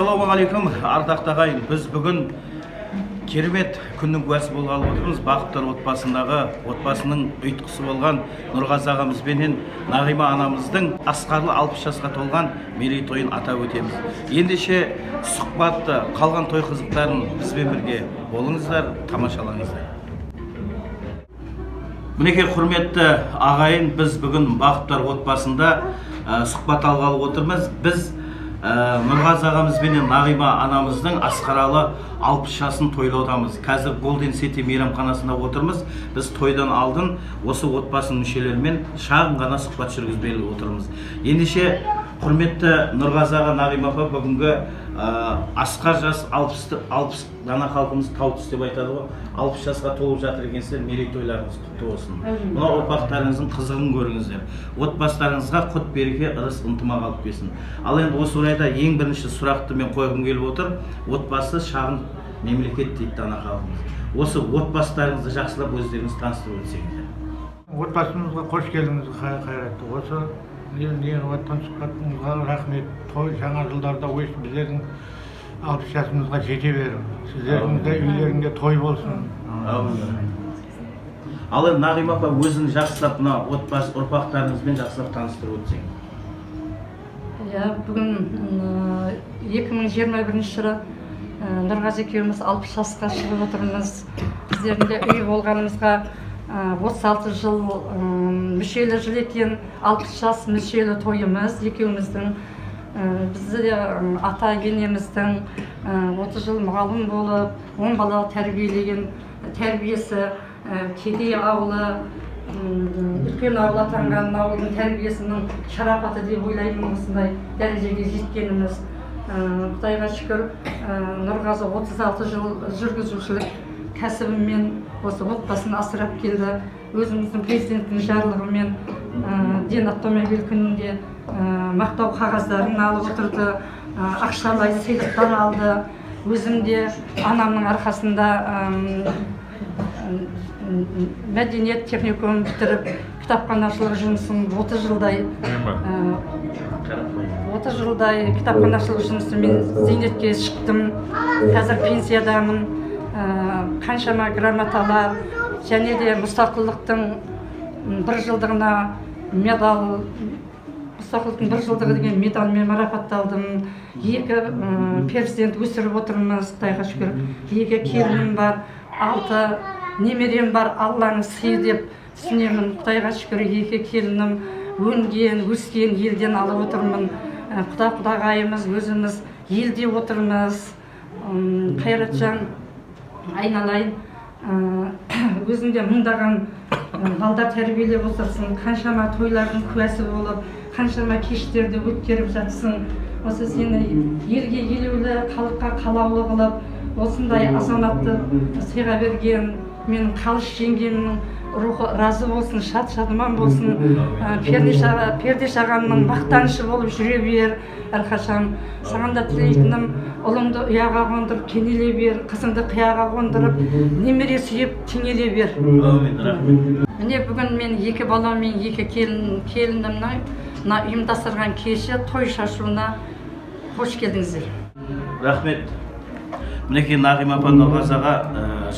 Ассалаумағалейкум, ардақты ағайын. Біз бүгін керемет күннің куәсі болғалы отырмыз. Бақыттар отбасының ұйытқысы болған Нұрғазы ағамызбенен Нағима анамыздың асқарлы 60 жасқа толған мерейтойын атап өтеміз. Ендеше сұхбатты, қалған той қызықтарын бізбен бірге болыңыздар, тамашалаңыздар. Мінекей құрметті ағайын, біз бүгін Бақыттар отбасында сұхбат алғалы отырмыз. Біз Нұрғазы ағамызбенен Нағима анамыздың асқаралы 60 жасын тойлаудамыз. Қазір Голден Сити мейрамханасында отырмыз. Біз тойдан алдын осы отбасының мүшелерімен шағын ғана сұхбат жүргізбелі отырмыз. Ендеше құрметті Нұрғазы аға, Нағима апа, бүгінгі асқар жас 60 дана халқымыз тау түс деп айтады ғой. 60 жасқа толып жатыр екенсіздер, мерейтойларыңыз құтты болсын. Мына ұрпақтарыңыздың қызығын көріңіздер. Отбасыларыңызға құт береке, ырыс ынтымақ алып келсін. Ал енді осы орайда ең бірінші сұрақты мен қойғым келіп отыр. Отбасы шағын мемлекет дейді дана халқымыз. Осы отбасыларыңызды жақсылап өздеріңіз таныстырып өтсеңіздер. Отбасымызға қош келдіңіз, қайратты. Осы неғыватқан сұхбатыңызға рахмет. Той жаңа жылдарда біздердің 60 жасымызға жете беріп, сіздердің де үйлеріңде той болсын. Ал енді Нағима апа, өзің жақсылап мына отбасы ұрпақтарыңызбен жақсылап таныстырып өтсең. Бүгін 2021 жылы Нұрғазы екеуміз 60 жасқа шығып отырмыз. Сіздердің де үй болғанымызға 36 жыл мүшелі жыл екен, 60 жас мүшелі тойымыз екеуміздің. Бізді ата енеміздің 30 жыл мұғалім болып, 10 бала тәрбиелеген тәрбиесі, кедей ауылы, үлкен ауыл атанған ауылдың тәрбиесінің шарапаты деп ойлаймын осындай дәрежеге жеткеніміз. Құдайға шүкір, Нұрғазы 36 жыл жүргізушілік кәсібімен осы отбасын асырап келді. Өзіміздің президенттің жарлығымен Ден автомобиль күнінде мақтау қағаздарын алып отырды, ақшалай сыйлықтар алды. Өзім де анамның арқасында мәдениет техникумын бітіріп, кітапханашылық жұмысын 30 жылдай кітапханашылық жұмысымен зейнетке шықтым. Қазір пенсиядамын. Қаншама грамоталар және де мұстақылдықтың бір жылдығына медал, мұстақылдықтың бір жылдығы деген медалмен марапатталдым. 2 перзент өсіріп отырмыз, Құдайға шүкір. 2 келінім бар, 6 немерем бар, Алланың сыйы деп түсінемін. Құдайға шүкір, 2 келінім өнген, өскен елден алып отырмын. Құдағайымыз, өзіміз елде отырмыз. Қайратжан, айналайын, өзінде мыңдаған балдар тәрбиелеп отырсың, қаншама тойлардың куәсі болып, қаншама кештерді өткеріп жатсың. Осы сені елге елеулі, халыққа қалаулы қылып, осындай азаматты сыйға берген менің қалыш жеңгемнің рухы разы болсын, шат-шадыман болсын. Пердеш ағамның мақтанышы болып жүре бер әрқашан. Саған да тілейтінім, ұлыңды ұяға қондырып кенеле бер, қызыңды қияға қондырып немере сүйіп теңеле бер. Міне бүгін мен 2 балам мен 2 келінімнің ұйымдастырған кеші той шашуына қош келдіңіздер. Рахмет. Мінекей Нағима апа, Нұрғазы аға,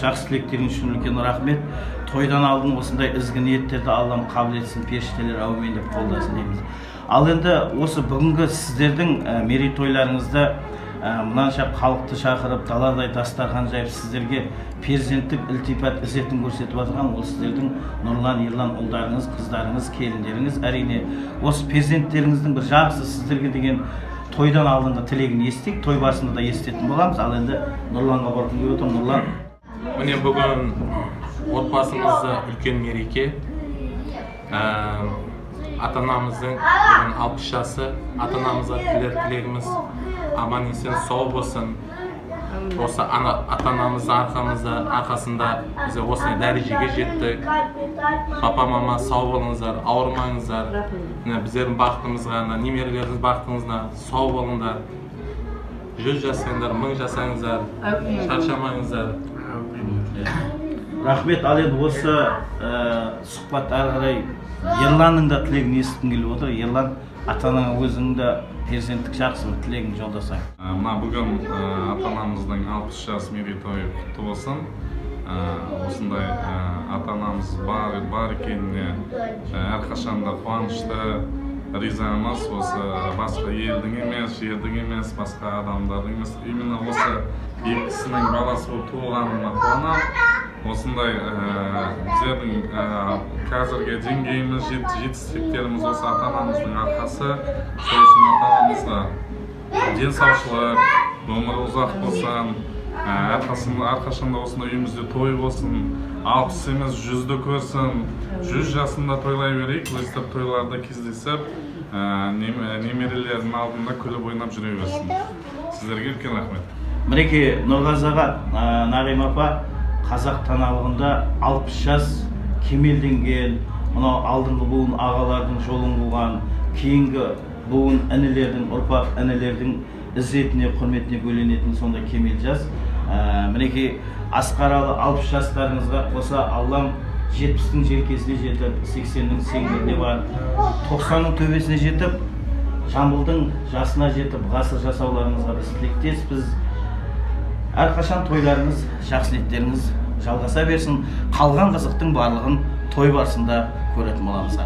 жақсы тілектерің үшін үлкен рахмет. Тойдан алдын осындай ізгі ниеттерді Аллам қабыл етсін, періштелер әумин деп қолдасын дейміз. Ал енді осы бүгінгі сіздердің мерейтойларыңызда мынанша халықты шақырып, даладай дастархан жайып, сіздерге перзенттік ілтипат ізетін көрсетіп отырған ол сіздердің Нұрлан, Ерлан ұлдарыңыз, қыздарыңыз, келіндеріңіз. Әрине осы перзенттеріңіздің бір жақсы сіздерге деген тойдан алдыңғы тілегін естейік, той басында да естетін боламыз. Ал енді Нұрланға барғым келіп отырмын. Нұрлан. Міне бүгін отбасымызда үлкен мереке. Ата-анамыздың бүгін 60 жасы. Ата-анамызға тілегіміз аман есен сау болсын. Осы ата-анамыздың арқасында біз осындай дәрежеге жеттік. Папа, мама сау болыңыздар, ауырмаңыздар. Біздердің бақытымызға, немерелеріңіз бақытыңызға сау болыңдар. 100 жасаңыздар, 1000 жасаңыздар, шаршамаңыздар. Рахмет. Ал енді осы сұхбат ары қарай Ерланның да тілегін естігім келіп отыр. Ерлан, ата-анаң өзіңді перзенттік жақсы тілегін жолдасаң. Мына бүгін ата-анамыздың 60 жас мерейтойы құтты болсын. Осындай ата-анамыз бар екеніне әрқашанда қуанышты, ризамыз. Осы басқа елдің емес, жердің емес, басқа адамдардың емес, именно осы екі кісінің баласы болып туылғанына қуанамын. Осындай біздердің қазіргі деңгейіміз, жетістіктеріміз осы ата-анамыздың арқасы. Сол үшін ата-анамызға денсаушылық, өмірі ұзақ болсын, әрқашанда осындай үйімізде той болсын, 60 емес 100-ді көрсін, 100 жасында тойлай берейік, өстіп тойларда кездесіп, немерелердің алдында күліп ойнап жүре берсін. Сіздерге үлкен рахмет. Мінеке Нұрғазы аға, Нағима апа қазақ даналығында 60 жас кемелденген, мынау алдыңғы буын ағалардың жолын қуған, кейінгі буын інілердің, ұрпақ інілердің ізетіне, құрметіне бөленетін сондай кемел жас. Мінеке асқаралы 60 жастарыңызға қоса Аллам 70-тің желкесіне жетіп, 80-нің сеңгіріне барып, 90-ның төбесіне жетіп, Жамбылдың жасына жетіп, ғасыр жасауларыңызға біз тілектеспіз. Әрқашан тойларыңыз, жақсы ниеттеріңіз жалғаса берсін. Қалған қызықтың барлығын той барысында көретін боламыз.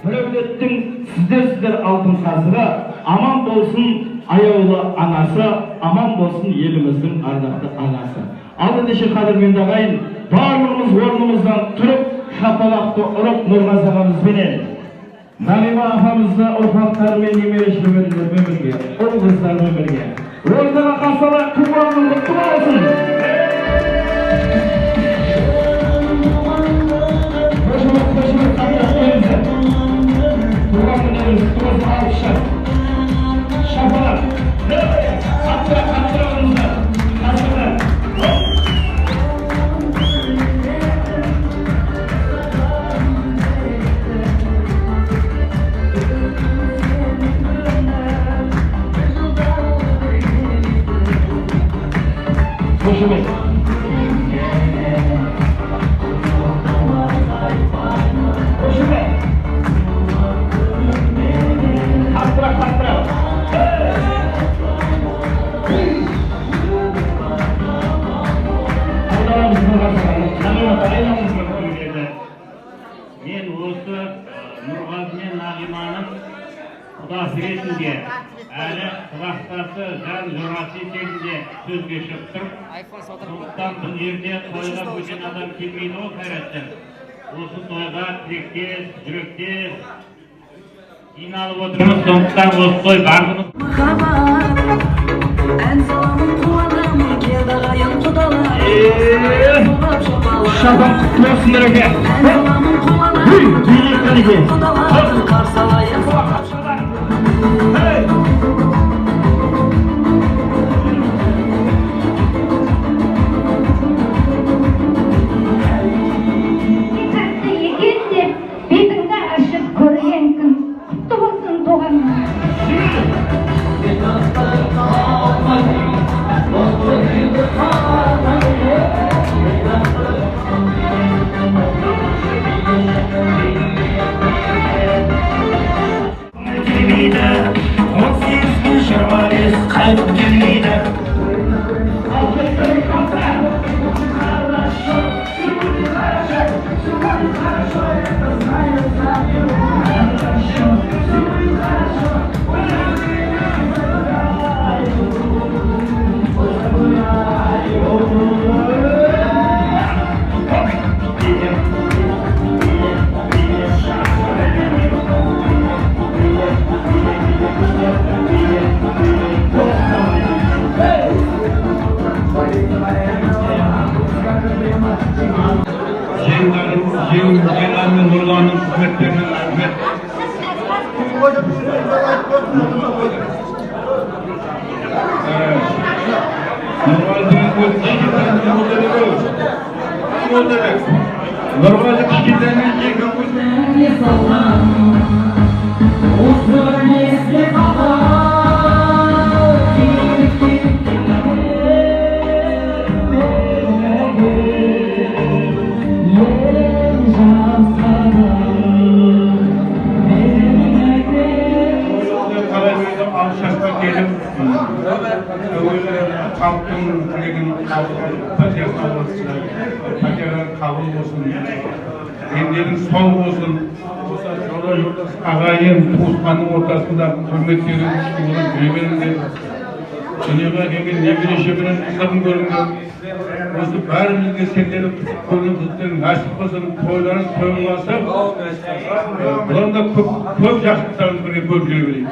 Біреулеттің сіздер алтын қазығы, аман болсын аяулы анасы, аман болсын еліміздің ардақты ағасы. Ал ендеше қадірменді ағайын, барлығымыз орнымыздан тұрып, шапалақты ұрып Нұрғазы ағамызбенен Нағима апамызды ұрпақтарымен немерешілермен бірге, ұл қыздармен бірге. Ойдыға қасала туғанның құтты болсын. Мен осы Нұрғазы мен Нағиманың құдасы ретінде, әлі құлақтасы жан жорасы есебінде сөзге шықтым. Сондықтан бұл жерде тойға бөтен адам келмейді ғой, қайраттар. Осы тойға тілектес, жүректес жиналып отырмыз. Сондықтан осы той барлығымыз Шабан құтты болсын Нұреке. бетіңді ашып көрген күн құтты болсын туғаның. Қайтып келмейді. Жеңілмен Нұрғанның қызметтерінің рахмет. Нұрғазы кішкентайынан жеңіл болсын. Халықтың тілегін пәтер қабыл болсын. Дендерің сол болсын. Ағайын туысқанның ортасында құрметтерін жүре беріңдер. Дүниеге келген немере шөберен қызығын көріңдер. Осы бәрімізге сендерді көрген қыздарың нәсіп болсын, тойларын тойласып, бұдан да көп жақсылықтарыңыз бірге көріп жүре берейік.